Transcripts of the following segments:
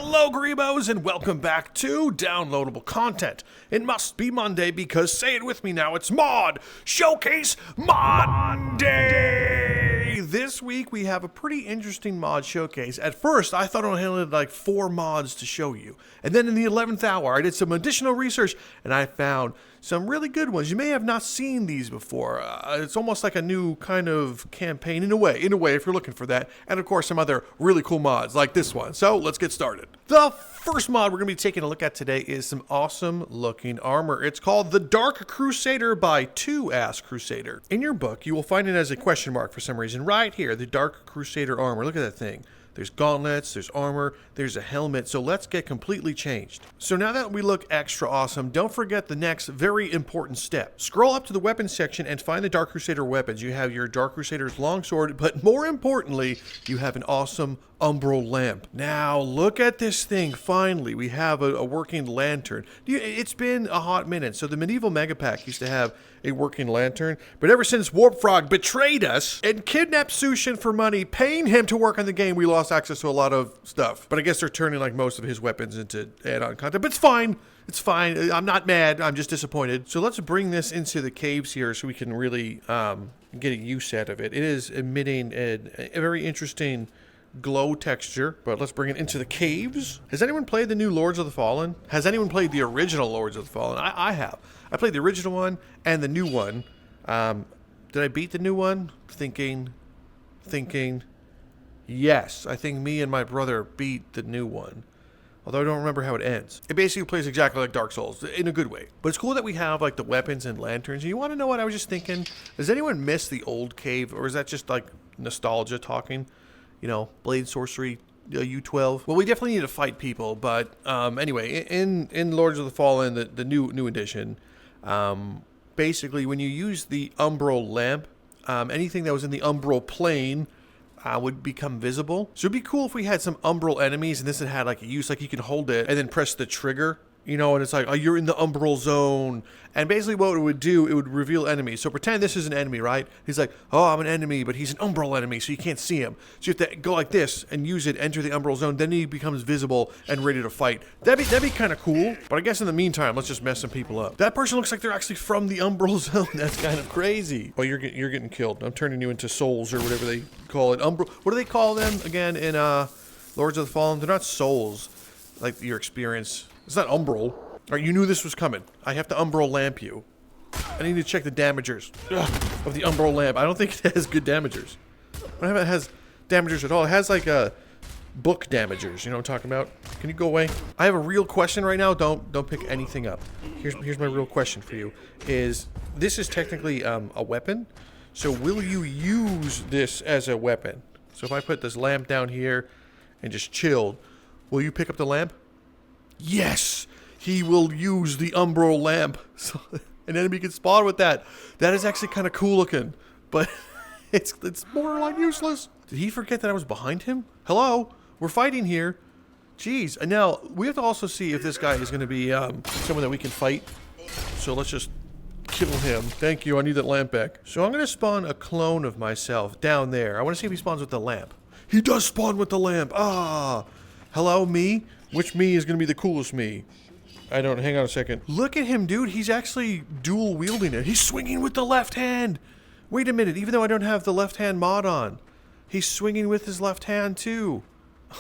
Hello, Greebos, and welcome back to Downloadable Content. It must be Monday because, say it with me now, it's Mod Showcase Monday! This week we have a pretty interesting mod showcase. At first, I thought I had like 4 mods to show you. And then in the 11th hour, I did some additional research and I found some really good ones. You may have not seen these before. It's almost like a new kind of campaign in a way, if you're looking for that. And of course, some other really cool mods like this one. So let's get started. The first mod we're going to be taking a look at today is some awesome looking armor. It's called the Dark Crusader by 2 Crusader. In your book, you will find it as a question mark for some reason. Right here, the Dark Crusader armor. Look at that thing. There's gauntlets, there's armor, there's a helmet, so let's get completely changed. So now that we look extra awesome, don't forget the next very important step. Scroll up to the weapons section and find the Dark Crusader weapons. You have your Dark Crusader's longsword, but more importantly, you have an awesome umbral lamp. Now look at this thing, finally. We have a working lantern. It's been a hot minute. So the medieval mega pack used to have a working lantern, but ever since Warp Frog betrayed us and kidnapped Sushin for money, paying him to work on the game, we lost access to a lot of stuff. But I guess they're turning like most of his weapons into add-on content, but it's fine. It's fine. I'm not mad. I'm just disappointed. So let's bring this into the caves here so we can really get a use out of it. It is emitting a very interesting glow texture, but let's bring it into the caves. Has anyone played the new Lords of the Fallen? Has anyone played the original Lords of the Fallen? I have. I played the original one and the new one. Did I beat the new one? Thinking. Yes, I think me and my brother beat the new one. Although I don't remember how it ends. It basically plays exactly like Dark Souls, in a good way. But it's cool that we have like the weapons and lanterns. And you want to know what I was just thinking? Does anyone miss the old cave, or is that just like nostalgia talking? You know, Blade Sorcery, U12. Well, we definitely need to fight people, but anyway, in Lords of the Fallen, the new edition, basically when you use the umbral lamp, anything that was in the umbral plane would become visible. So it'd be cool if we had some umbral enemies and this had like a use, like you can hold it and then press the trigger, you know, and it's like, oh, you're in the umbral zone. And basically what it would do, it would reveal enemies. So pretend this is an enemy, right? He's like, oh, I'm an enemy, but he's an umbral enemy, so you can't see him. So you have to go like this and use it, enter the umbral zone, then he becomes visible and ready to fight. That'd be kind of cool. But I guess in the meantime, let's just mess some people up. That person looks like they're actually from the umbral zone. That's kind of crazy. Oh, you're getting killed. I'm turning you into souls or whatever they call it. What do they call them again in Lords of the Fallen? They're not souls, like your experience. It's not umbral. All right, you knew this was coming. I have to umbral lamp you. I need to check the damagers of the umbral lamp. I don't think it has good damagers. I don't know if it has damagers at all. It has like book damagers. You know what I'm talking about? Can you go away? I have a real question right now. Don't pick anything up. Here's my real question for you. This is technically a weapon. So will you use this as a weapon? So if I put this lamp down here and just chilled, will you pick up the lamp? Yes! He will use the umbral lamp. So an enemy can spawn with that. That is actually kind of cool looking, but it's borderline useless. Did he forget that I was behind him? Hello? We're fighting here. Jeez. And now we have to also see if this guy is going to be someone that we can fight. So let's just kill him. Thank you. I need that lamp back. So I'm going to spawn a clone of myself down there. I want to see if he spawns with the lamp. He does spawn with the lamp. Ah. Hello, me? Which me is going to be the coolest me? Hang on a second. Look at him, dude. He's actually dual wielding it. He's swinging with the left hand. Wait a minute. Even though I don't have the left hand mod on, he's swinging with his left hand too.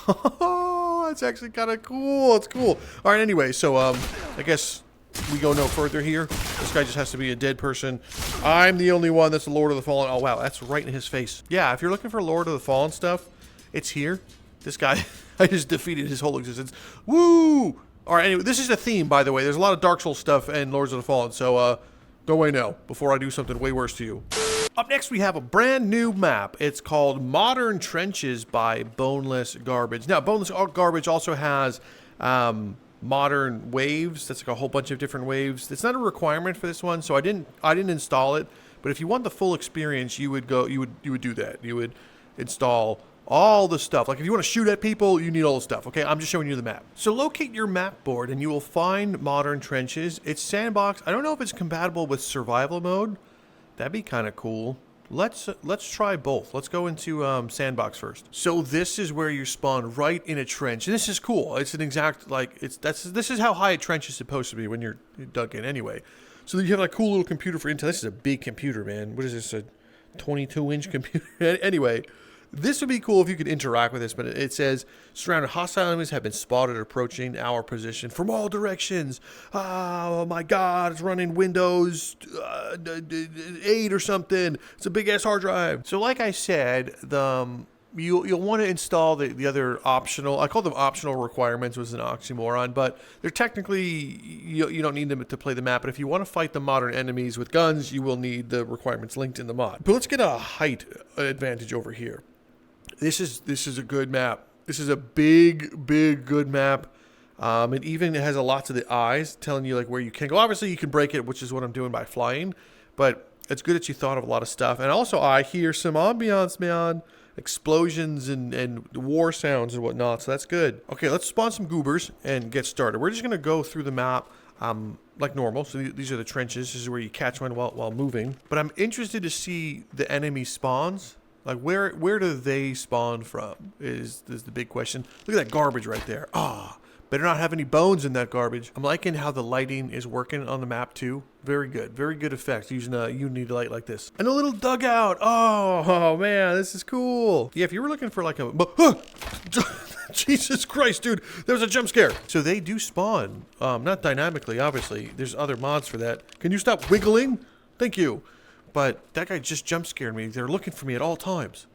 Oh, that's actually kind of cool. It's cool. All right. Anyway, so I guess we go no further here. This guy just has to be a dead person. I'm the only one that's the Lord of the Fallen. Oh wow, that's right in his face. Yeah, if you're looking for Lord of the Fallen stuff, it's here. This guy, I just defeated his whole existence. Woo! All right, anyway, this is a theme, by the way. There's a lot of Dark Souls stuff and Lords of the Fallen, so go away now before I do something way worse to you. Up next, we have a brand new map. It's called Modern Trenches by Boneless Garbage. Now, Boneless Garbage also has modern waves. That's like a whole bunch of different waves. It's not a requirement for this one, so I didn't install it. But if you want the full experience, you would do that. You would install all the stuff. Like if you want to shoot at people, you need all the stuff. Okay, I'm just showing you the map. So locate your map board and you will find Modern Trenches. It's sandbox. I don't know if it's compatible with survival mode. That'd be kind of cool. Let's try both. Let's go into sandbox first. So this is where you spawn right in a trench, and this is cool. It's an exact this is how high a trench is supposed to be when you're dug in anyway. So you have like a cool little computer for intel. This is a big computer, man. What is this, a 22-inch computer? Anyway, this would be cool if you could interact with this, but it says surrounded hostile enemies have been spotted approaching our position from all directions. Oh my God, it's running Windows 8 or something. It's a big ass hard drive. So like I said, you'll want to install the other optional, I call them optional requirements, was an oxymoron, but they're technically, you don't need them to play the map, but if you want to fight the modern enemies with guns, you will need the requirements linked in the mod. But let's get a height advantage over here. This is a good map. This is a big good map. It even has a lot of the eyes telling you like where you can go. Obviously you can break it, which is what I'm doing by flying, but it's good that you thought of a lot of stuff. And also I hear some ambiance, man. Explosions and war sounds and whatnot, so that's good. Okay, let's spawn some goobers and get started. We're just gonna go through the map like normal. So these are the trenches. This is where you catch one while moving. But I'm interested to see the enemy spawns. Like where do they spawn from is the big question. Look at that garbage right there. Better not have any bones in that garbage. I'm liking how the lighting is working on the map too. Very good effects using a yinny light like this. And a little dugout. Oh man, this is cool. Yeah, if you were looking for like a Jesus Christ, dude, there was a jump scare. So they do spawn, not dynamically, obviously. There's other mods for that. Can you stop wiggling? Thank you. But that guy just jump scared me. They're looking for me at all times.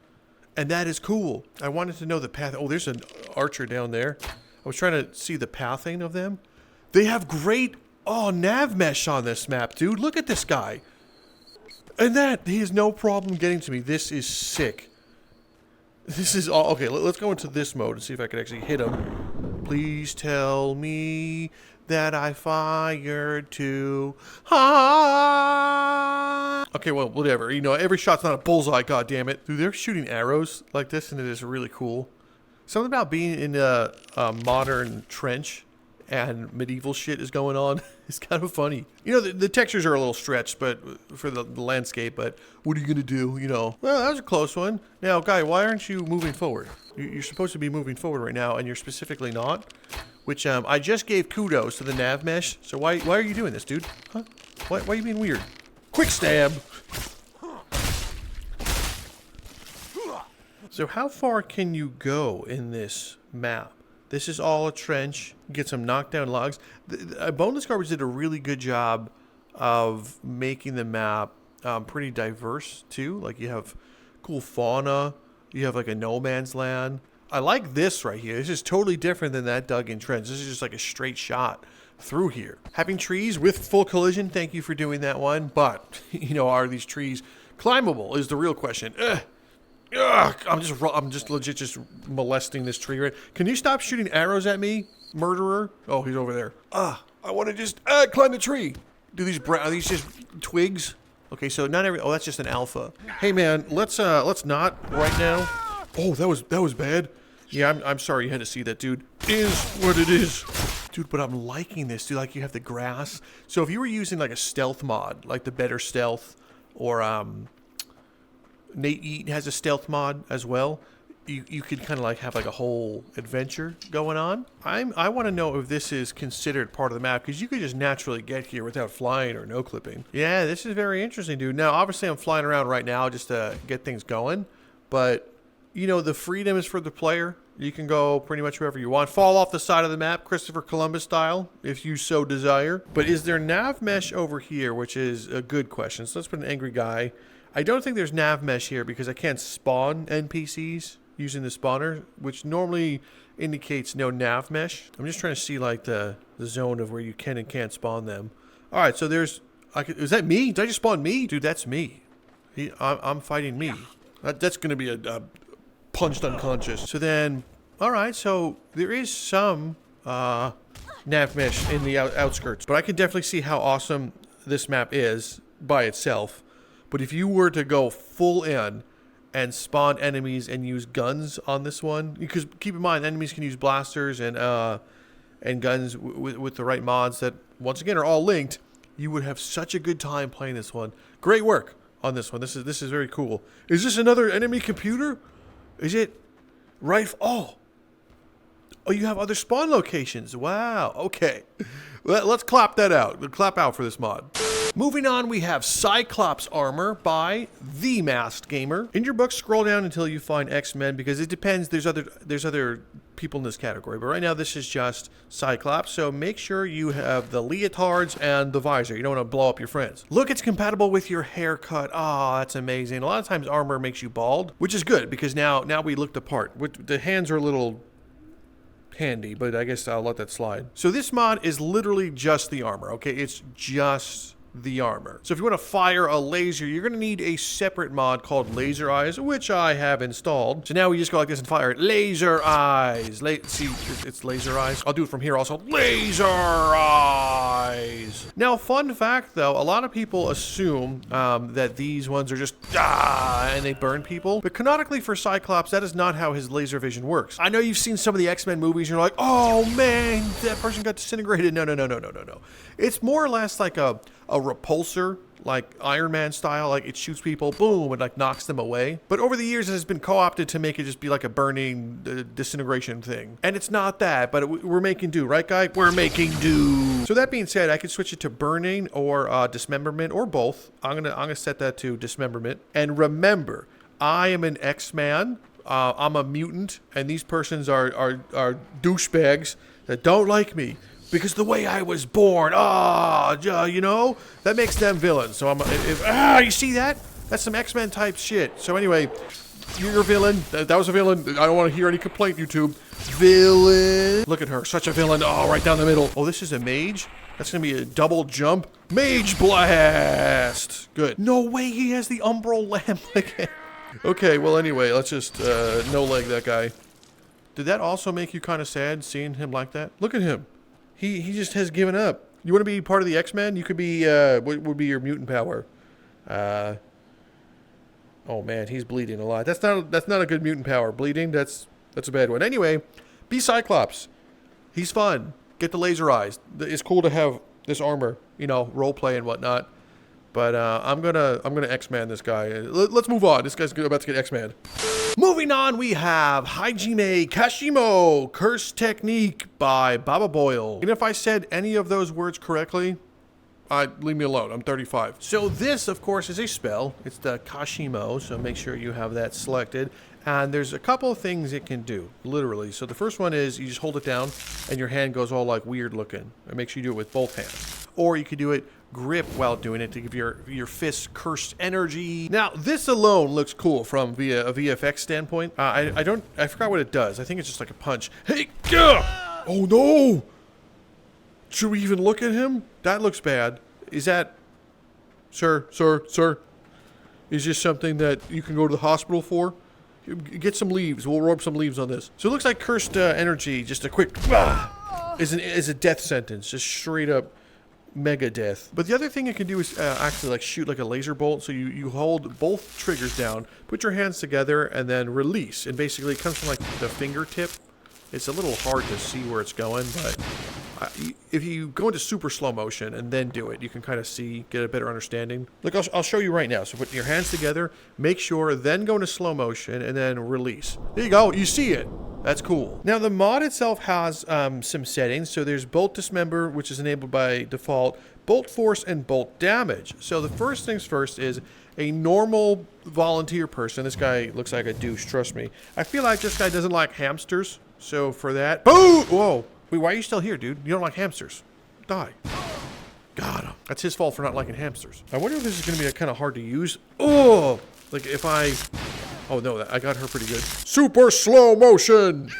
And that is cool. I wanted to know the path. Oh, there's an archer down there. I was trying to see the pathing of them. They have great, nav mesh on this map, dude. Look at this guy. And he has no problem getting to me. This is sick. This is all, okay, let's go into this mode and see if I can actually hit him. Please tell me that I fired too high. Okay, well, whatever. You know, every shot's not a bullseye, goddammit. Dude, they're shooting arrows like this, and it is really cool. Something about being in a modern trench and medieval shit is going on. It's kind of funny. You know, the textures are a little stretched, but for the landscape, but what are you going to do, you know? Well, that was a close one. Now, guy, why aren't you moving forward? You're supposed to be moving forward right now, and you're specifically not, which I just gave kudos to the nav mesh. So why are you doing this, dude? Huh? Why are you being weird? Quick stab! So how far can you go in this map? This is all a trench. Get some knockdown logs. Boneless Garbage did a really good job of making the map pretty diverse too. Like you have cool fauna. You have like a no man's land. I like this right here. This is totally different than that dug in trench. This is just like a straight shot through here. Having trees with full collision. Thank you for doing that one. But you know, are these trees climbable is the real question. Ugh, I'm just legit just molesting this tree, right? Can you stop shooting arrows at me, murderer? Oh, he's over there. I want to just climb the tree. Are these just twigs? Okay, so not every. Oh, that's just an alpha. Hey man, let's not right now. Oh, that was bad. Yeah, I'm sorry you had to see that, dude. Is what it is. Dude, but I'm liking this, dude. Like you have the grass. So if you were using like a stealth mod, like the Better Stealth, or Nate Eaton has a stealth mod as well. You could kind of like have like a whole adventure going on. I want to know if this is considered part of the map because you could just naturally get here without flying or no clipping. Yeah, this is very interesting, dude. Now, obviously, I'm flying around right now just to get things going, but you know the freedom is for the player. You can go pretty much wherever you want. Fall off the side of the map, Christopher Columbus style, if you so desire. But is there nav mesh over here, which is a good question. So let's put an angry guy. I don't think there's nav mesh here because I can't spawn NPCs using the spawner, which normally indicates no nav mesh. I'm just trying to see like the zone of where you can and can't spawn them. All right, so is that me? Did I just spawn me? Dude, that's me. I'm fighting me. That's going to be a punched unconscious. So then, all right, so there is some nav mesh in the outskirts, but I can definitely see how awesome this map is by itself. But if you were to go full in and spawn enemies and use guns on this one, because keep in mind enemies can use blasters and guns with the right mods that once again are all linked, you would have such a good time playing this one. Great work. on this one. This is very cool. Is this another enemy computer? Is it right? Oh, you have other spawn locations. Wow. Okay. Let's clap that out. Clap out for this mod. Moving on, we have Cyclops armor by The Masked Gamer. In your book, scroll down until you find X-Men, because it depends. There's other people in this category, but right now this is just Cyclops. So make sure you have the leotards and the visor. You don't want to blow up your friends. Look, it's compatible with your haircut. Oh, that's amazing. A lot of times armor makes you bald, which is good because now we look the part. The hands are a little handy, but I guess I'll let that slide. So this mod is literally just the armor, okay? It's just the armor. So if you want to fire a laser, you're going to need a separate mod called Laser Eyes, which I have installed. So now we just go like this and fire it. Laser Eyes. See, it's Laser Eyes. I'll do it from here also. Laser Eyes. Now, fun fact though, a lot of people assume that these ones are just and they burn people. But canonically for Cyclops, that is not how his laser vision works. I know you've seen some of the X-Men movies and you're like, oh man, that person got disintegrated. No. It's more or less like a repulsor, like Iron Man style, like it shoots people, boom, and like knocks them away. But over the years, it has been co-opted to make it just be like a burning disintegration thing. And it's not that, but we're making do, right, guy? We're making do. So that being said, I could switch it to burning or dismemberment or both. I'm gonna set that to dismemberment. And remember, I am an X-Man. I'm a mutant, and these persons are douchebags that don't like me. Because the way I was born, you know, that makes them villains. So you see that? That's some X-Men type shit. So anyway, you're a villain. That was a villain. I don't want to hear any complaint, YouTube. Villain. Look at her, such a villain. Oh, right down the middle. Oh, this is a mage? That's gonna be a double jump. Mage blast. Good. No way he has the umbral lamp again. Okay, well anyway, let's just no leg that guy. Did that also make you kind of sad seeing him like that? Look at him. He just has given up. You want to be part of the X-Men? You could be, what would be your mutant power? Oh man, he's bleeding a lot. That's not a good mutant power. Bleeding, that's a bad one. Anyway, be Cyclops. He's fun. Get the laser eyes. It's cool to have this armor, you know, roleplay and whatnot. But I'm gonna X-Man this guy. Let's move on. This guy's about to get X-Man. Moving on, we have Hajime Kashimo Cursed Technique by BabBoil. And if I said any of those words correctly, leave me alone. I'm 35. So this, of course, is a spell. It's the Kashimo, so make sure you have that selected. And there's a couple of things it can do, literally. So the first one is you just hold it down and your hand goes all like weird looking. It makes you do it with both hands. Or you could do it grip while doing it to give your fists cursed energy. Now, this alone looks cool from a VFX standpoint. I forgot what it does. I think it's just like a punch. Hey, oh no! Should we even look at him? That looks bad. Is that, sir? Is this something that you can go to the hospital for? Get some leaves. We'll rub some leaves on this. So it looks like cursed energy. Just a quick is a death sentence. Just straight up mega death. But the other thing it can do is actually like shoot like a laser bolt. So you hold both triggers down, put your hands together, and then release. And basically it comes from like the fingertip. It's a little hard to see where it's going, but if you go into super slow motion and then do it, you can kind of get a better understanding. Look, I'll show you right now. So put your hands together, make sure, then go into slow motion, and then release. There you go. You see it. That's cool. Now, the mod itself has some settings. So there's Bolt Dismember, which is enabled by default, Bolt Force, and Bolt Damage. So the first things first is a normal volunteer person. This guy looks like a douche, trust me. I feel like this guy doesn't like hamsters. So for that, boom! Whoa! Wait, why are you still here, dude? You don't like hamsters. Die. Got him. That's his fault for not liking hamsters. I wonder if this is going to be kind of hard to use. Oh! Like if I... Oh no, I got her pretty good. Super slow motion!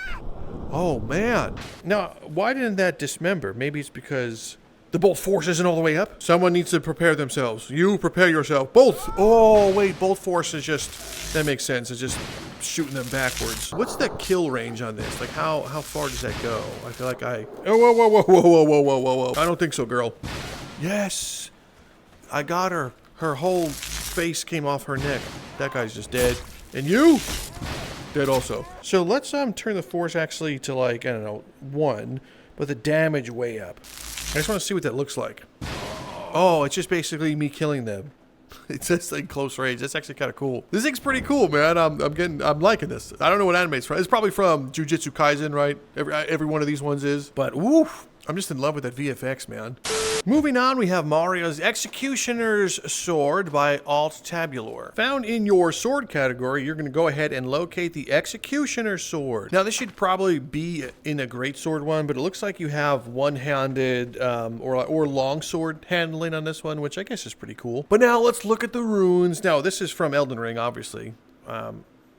Oh man. Now, why didn't that dismember? Maybe it's because the bolt force isn't all the way up? Someone needs to prepare themselves. You prepare yourself. Bolt! Oh wait, bolt force is just... That makes sense. It's just shooting them backwards. What's the kill range on this? Like how far does that go? I feel like I... Oh, whoa. I don't think so, girl. Yes! I got her. Her whole face came off her neck. That guy's just dead. And you? Dead also. So let's turn the force actually to like, I don't know, 1, but the damage way up. I just want to see what that looks like. Oh, it's just basically me killing them. It says like close range. That's actually kind of cool. This thing's pretty cool, man. I'm liking this. I don't know what anime it's from. It's probably from Jujutsu Kaisen, right? Every one of these ones is. But woof, I'm just in love with that VFX, man. Moving on, we have Mario's Executioner's Sword by Alt Tabulor. Found in your sword category, you're going to go ahead and locate the Executioner's Sword. Now, this should probably be in a greatsword one, but it looks like you have one-handed or longsword handling on this one, which I guess is pretty cool. But now let's look at the runes. Now, this is from Elden Ring, obviously,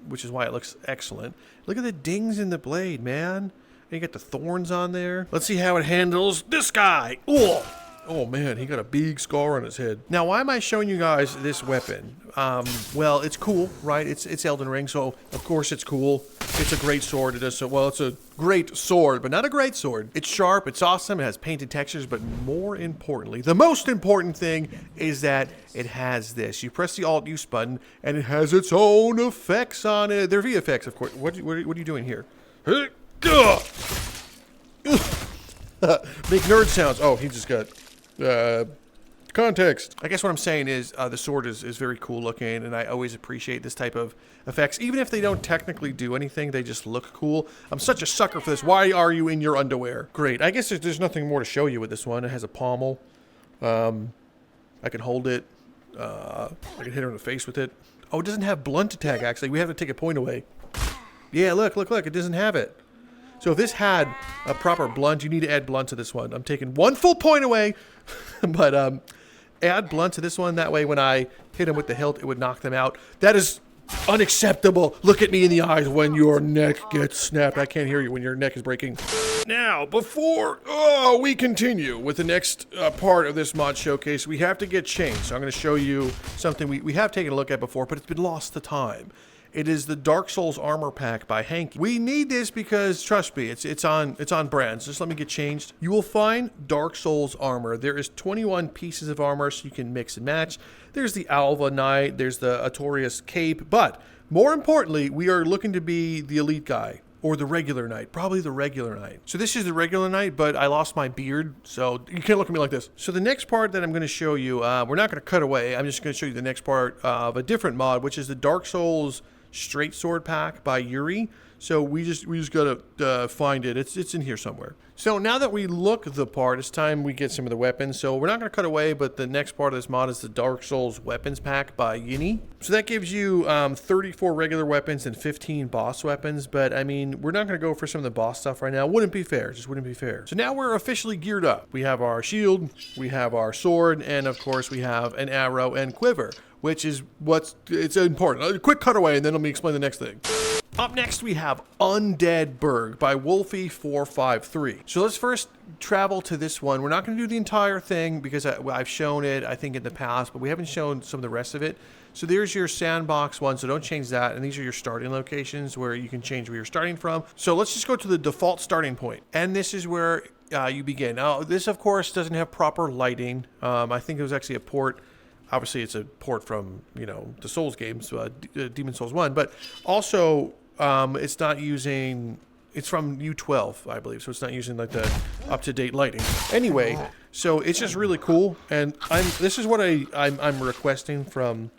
which is why it looks excellent. Look at the dings in the blade, man. And you got the thorns on there. Let's see how it handles this guy. Oh! Oh man, he got a big scar on his head. Now, why am I showing you guys this weapon? Well, it's cool, right? It's Elden Ring, so of course it's cool. It's a great sword. It does so well. It's a great sword, but not a great sword. It's sharp. It's awesome. It has painted textures, but more importantly, the most important thing is that it has this. You press the Alt Use button, and it has its own effects on it. They're VFX, of course. What are you doing here? Make nerd sounds. Oh, he just got context. I guess what I'm saying is the sword is very cool looking, and I always appreciate this type of effects. Even if they don't technically do anything, they just look cool. I'm such a sucker for this. Why are you in your underwear? Great. I guess there's nothing more to show you with this one. It has a pommel. I can hold it. I can hit her in the face with it. Oh, it doesn't have blunt attack, actually. We have to take a point away. Yeah, look. It doesn't have it. So if this had a proper blunt, you need to add blunt to this one. I'm taking 1 full point away, but add blunt to this one. That way when I hit him with the hilt, it would knock them out. That is unacceptable. Look at me in the eyes when your neck gets snapped. I can't hear you when your neck is breaking. Now, before we continue with the next part of this mod showcase, we have to get changed. So I'm going to show you something we have taken a look at before, but it's been lost to time. It is the Dark Souls armor pack by Hanky. We need this because, trust me, it's on brand. So just let me get changed. You will find Dark Souls armor. There is 21 pieces of armor, so you can mix and match. There's the Alva Knight. There's the Artorias Cape. But more importantly, we are looking to be the elite guy. Or the regular knight. Probably the regular knight. So this is the regular knight, but I lost my beard, so you can't look at me like this. So the next part that I'm going to show you, we're not going to cut away. I'm just going to show you the next part of a different mod, which is the Dark Souls Straight Sword Pack by Yuri. So we just gotta find it. It's in here somewhere. So now that we look the part, it's time we get some of the weapons. So we're not gonna cut away, but the next part of this mod is the Dark Souls Weapons Pack by Yinny. So that gives you 34 regular weapons and 15 boss weapons. But I mean, we're not gonna go for some of the boss stuff right now. Wouldn't be fair. Just wouldn't be fair. So now we're officially geared up. We have our shield, we have our sword, and of course we have an arrow and quiver, which is it's important. A quick cutaway, and then let me explain the next thing. Up next, we have Undead Burg by Wolfie453. So let's first travel to this one. We're not going to do the entire thing because I've shown it, I think, in the past, but we haven't shown some of the rest of it. So there's your sandbox one, so don't change that. And these are your starting locations where you can change where you're starting from. So let's just go to the default starting point. And this is where you begin. Now, this, of course, doesn't have proper lighting. I think it was actually a port. Obviously, it's a port from, the Souls games, Demon Souls 1. But also, it's not using... It's from U12, I believe, so it's not using, like, the up-to-date lighting. Anyway, so it's just really cool. And this is what I'm requesting from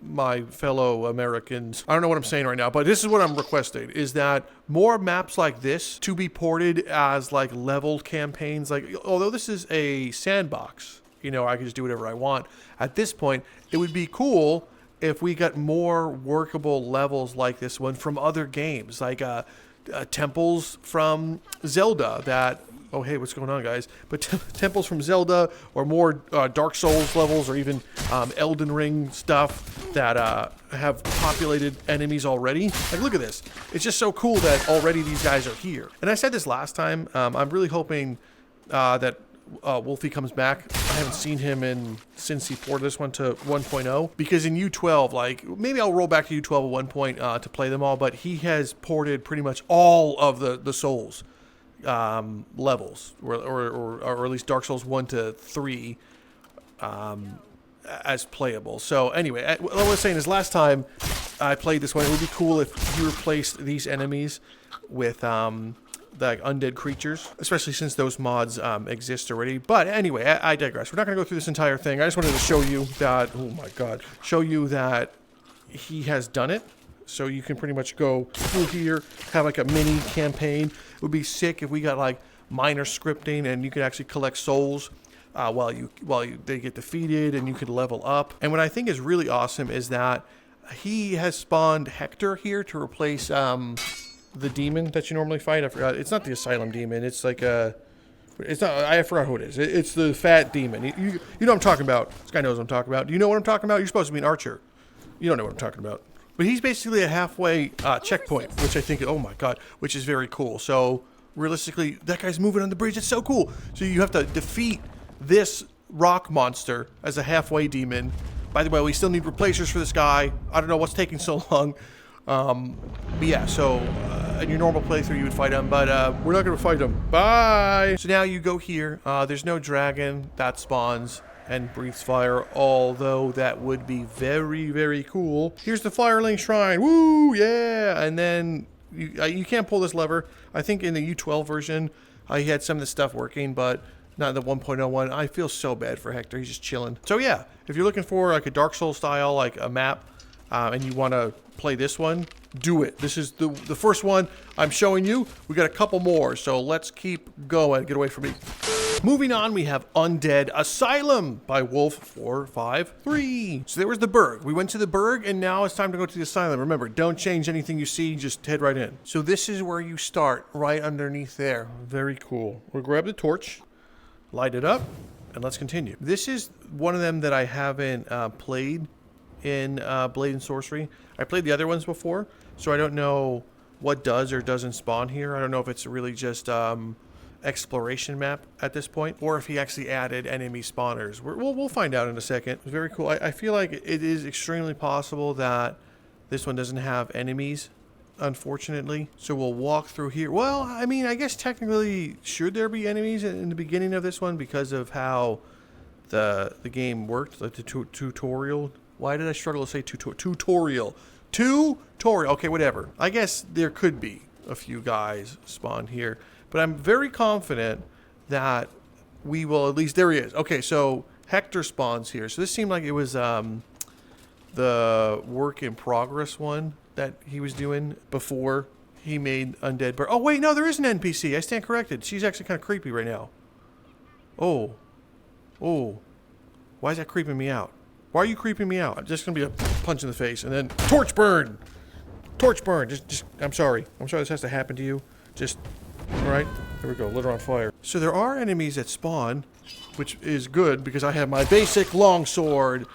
my fellow Americans. I don't know what I'm saying right now, but this is what I'm requesting, is that more maps like this to be ported as, like, leveled campaigns. Like, although this is a sandbox... I can just do whatever I want. At this point, it would be cool if we got more workable levels like this one from other games, like temples from Zelda that... Oh, hey, what's going on, guys? But temples from Zelda, or more Dark Souls levels, or even Elden Ring stuff that have populated enemies already. Like, look at this. It's just so cool that already these guys are here. And I said this last time. I'm really hoping that... Wolfie comes back. I haven't seen him since he ported this one to 1.0, because in U12, like, maybe I'll roll back to U12 at one point to play them all, but he has ported pretty much all of the Souls levels, or at least Dark Souls 1 to 3 as playable. So anyway, what I was saying is, last time I played this one, it would be cool if you replaced these enemies with like undead creatures, especially since those mods exist already. But anyway, I digress. We're not going to go through this entire thing. I just wanted to show you that, oh my god, show you that he has done it. So you can pretty much go through here, have like a mini campaign. It would be sick if we got like minor scripting and you could actually collect souls while they get defeated, and you could level up. And what I think is really awesome is that he has spawned Hector here to replace the demon that you normally fight. I forgot. It's not the asylum demon. It's like a... It's not... I forgot who it is. It's the fat demon. You know what I'm talking about. This guy knows what I'm talking about. Do you know what I'm talking about? You're supposed to be an archer. You don't know what I'm talking about. But he's basically a halfway checkpoint, which I think... Oh my god. Which is very cool. So, realistically, that guy's moving on the bridge. It's so cool. So you have to defeat this rock monster as a halfway demon. By the way, we still need replacers for this guy. I don't know what's taking so long. But yeah, so in your normal playthrough you would fight him, but we're not going to fight him. Bye! So now you go here. There's no dragon that spawns and breathes fire, although that would be very, very cool. Here's the Firelink Shrine. Woo! Yeah! And then you can't pull this lever. I think in the U12 version, he had some of this stuff working, but not in the 1.01. I feel so bad for Hector. He's just chilling. So yeah, if you're looking for like a Dark Souls style, like a map, and you want to play this one, do it. This is the first one I'm showing you. We got a couple more, so let's keep going. Get away from me. Moving on, we have Undead Asylum by Wolf453. So there was the burg. We went to the burg, and now it's time to go to the asylum. Remember, don't change anything you see, just head right in. So this is where you start, right underneath there. Very cool. We'll grab the torch, light it up, and let's continue. This is one of them that I haven't played in Blade and Sorcery. I played the other ones before, so I don't know what does or doesn't spawn here. I don't know if it's really just exploration map at this point, or if he actually added enemy spawners. We'll find out in a second. Very cool. I feel like it is extremely possible that this one doesn't have enemies, unfortunately. So we'll walk through here. Well, I mean, I guess technically, should there be enemies in the beginning of this one because of how the game worked, like the tutorial. Why did I struggle to say tutorial? Tutorial. Okay, whatever. I guess there could be a few guys spawn here, but I'm very confident that we will at least... There he is. Okay, so Hector spawns here. So this seemed like it was the work in progress one that he was doing before he made Undead. Oh, wait, no, there is an NPC. I stand corrected. She's actually kind of creepy right now. Oh. Why is that creeping me out? Why are you creeping me out? I'm just going to be a punch in the face. And then torch burn. Torch burn. Just, I'm sorry. I'm sorry this has to happen to you. Just, all right. There we go. Lit her on fire. So there are enemies that spawn, which is good because I have my basic longsword.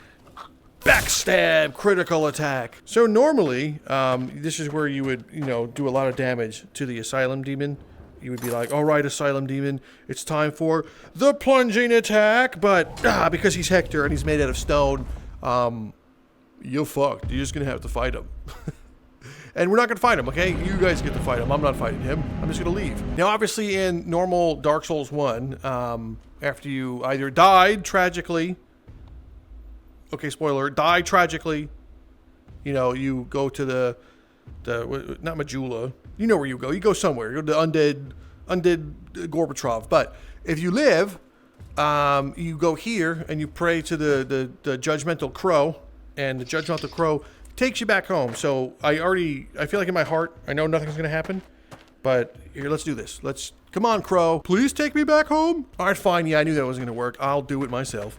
Backstab, critical attack. So normally, this is where you would, do a lot of damage to the asylum demon. You would be like, all right, asylum demon, it's time for the plunging attack. But because he's Hector and he's made out of stone, you're fucked. You're just going to have to fight him. And we're not going to fight him, okay? You guys get to fight him. I'm not fighting him. I'm just going to leave. Now, obviously, in normal Dark Souls 1, after you either died tragically, okay, spoiler, die tragically, you go to the not Majula. You know where you go. You go somewhere. You go to Undead Gorbachev. But if you live, you go here and you pray to the judgmental crow, and the judgmental crow takes you back home. So I feel like in my heart, I know nothing's going to happen. But here, let's do this. Come on, crow. Please take me back home. All right, fine. Yeah, I knew that wasn't going to work. I'll do it myself.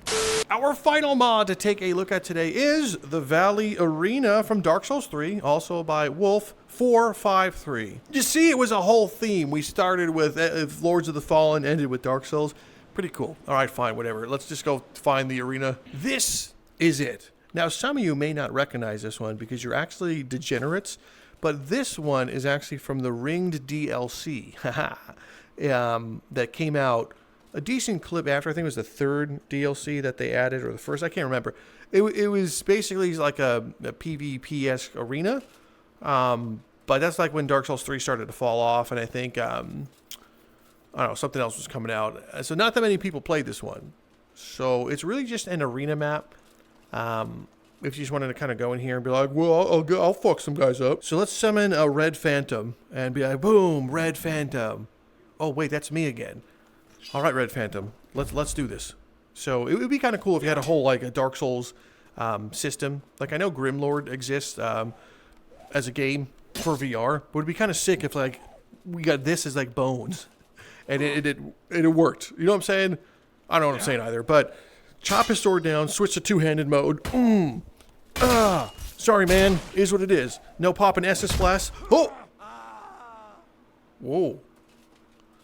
Our final mod to take a look at today is the Valley Arena from Dark Souls 3, also by Wolf453. You see, it was a whole theme. We started with Lords of the Fallen, ended with Dark Souls. Pretty cool. All right, fine, whatever. Let's just go find the arena. This is it. Now, some of you may not recognize this one because you're actually degenerates, but this one is actually from the Ringed DLC that came out a decent clip after. I think it was the third DLC that they added, or the first. I can't remember. It was basically like a PvP-esque arena, but that's like when Dark Souls 3 started to fall off, and I think, I don't know, something else was coming out. So not that many people played this one. So it's really just an arena map. if you just wanted to kind of go in here and be like, well, I'll fuck some guys up. So let's summon a red phantom and be like, boom, red phantom. Oh wait, that's me again. All right, red phantom, let's do this. So it would be kind of cool if you had a whole like a Dark Souls system. Like I know Grimlord exists as a game for VR, but it'd be kind of sick if like we got this as like bones, and it worked. You know what I'm saying? I don't know what I'm saying either, but chop his sword down, switch to two-handed mode. Sorry, man. Is what it is. No popping SS flash. Oh! Whoa.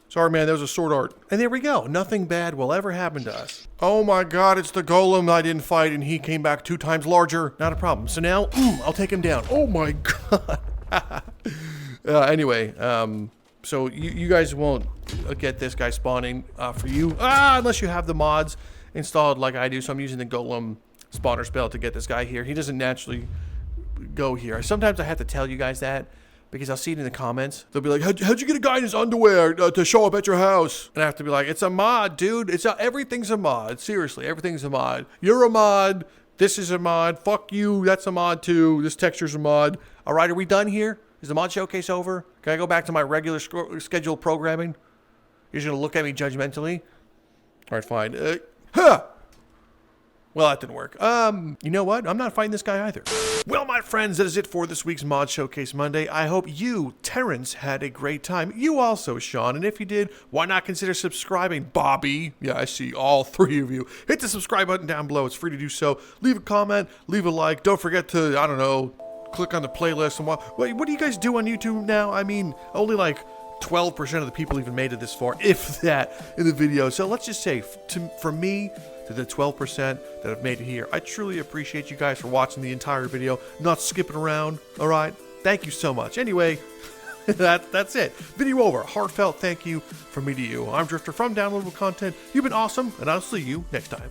Sorry, man. That was a sword art. And there we go. Nothing bad will ever happen to us. Oh my god, it's the golem I didn't fight, and he came back 2 times larger. Not a problem. So now, I'll take him down. Oh my god. Anyway, so you guys won't get this guy spawning for you unless you have the mods installed like I do. So I'm using the golem spawner spell to get this guy here. He doesn't naturally go here. Sometimes I have to tell you guys that because I'll see it in the comments. They'll be like, how'd you get a guy in his underwear to show up at your house? And I have to be like, it's a mod, dude. Everything's a mod. Seriously, everything's a mod. You're a mod. This is a mod. Fuck you. That's a mod too. This texture's a mod. All right, are we done here? Is the mod showcase over? Can I go back to my regular scheduled programming? You're just going to look at me judgmentally? All right, fine. Well, that didn't work. You know what? I'm not fighting this guy either. Well, my friends, that is it for this week's Mod Showcase Monday. I hope you, Terrence, had a great time. You also, Sean. And if you did, why not consider subscribing? Bobby. Yeah, I see all 3 of you. Hit the subscribe button down below. It's free to do so. Leave a comment. Leave a like. Don't forget to, I don't know, click on the playlist and what do you guys do on YouTube now? I mean, only like 12% of the people even made it this far, if that, in the video. So let's just say, for me, to the 12% that have made it here, I truly appreciate you guys for watching the entire video, not skipping around. All right, thank you so much. Anyway, that's it. Video over. Heartfelt thank you from me to you. I'm Drifter from Downloadable Content. You've been awesome, and I'll see you next time.